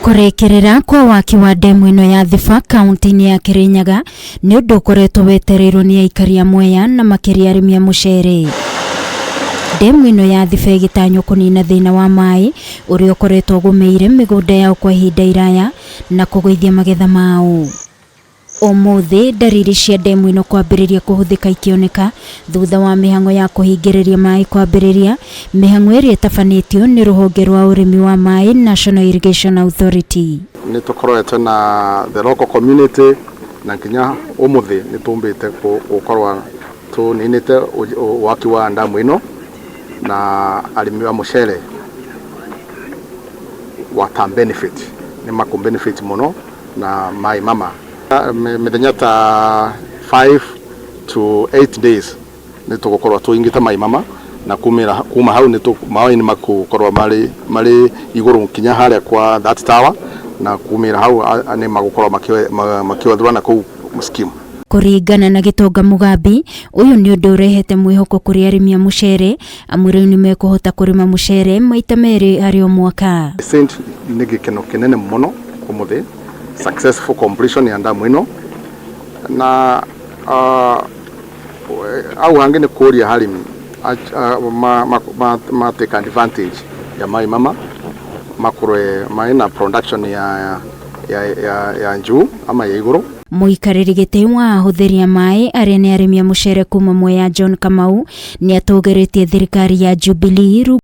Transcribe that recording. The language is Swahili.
Kurekerera kwa waki wa ndemu-ino ya Thiba kaunti-ini ya Kirinyaga ni undu ukoretwo wetereirwo ni aikari a Mwea na makiria arimi a mucere. Ndemu-ino ya Thiba igitanywo kunina thina wa maai uria ukoretwo ugumiire migunda yao kwa ihinda iraya na kuguithia magetha mao. Umuthi dariri cia ndemu-ino kwambiriria kuhuthika ikioneka thutha wa mihang'o ya kuhingiriria maai kwambiriria, mihang'o iria itabanitio ni ruhonge rwa urimi wa maai National Irrigation Authority. Ni tukorete na the local community na kinya umuthi ni tumbite gukorwa tuninite waki wa ndemu-ino na arimi wa mucere wa benefit ni makum benefit muno na maai mama mithenya ta 5 to 8 days ni tugukorwa tuingita maai mama na kuma hau ni maai ni makukorwa mari iguru kinya haria kwa that tower na kumira hau ani magukorwa makiwathurana ku scheme. Kuringana na Gitonga Mugambi, uyu ni undu urehete mwihoko kuri arimi a mucere amwe ni mekuhota kurima mucere maita meri hari o mwaka. Saint ni gikeno kinene muno umuthi successful completion ya ndemu-ino na au hangine kuria harimi ma take advantage ya maai mama makurwe maina production ya njuu ama ya iguru. Muikariri giti wa ahuthiria maai aria ni arimi a mucere kuma Mwea John Kamau ni atugeretie thirikari ya Jubilee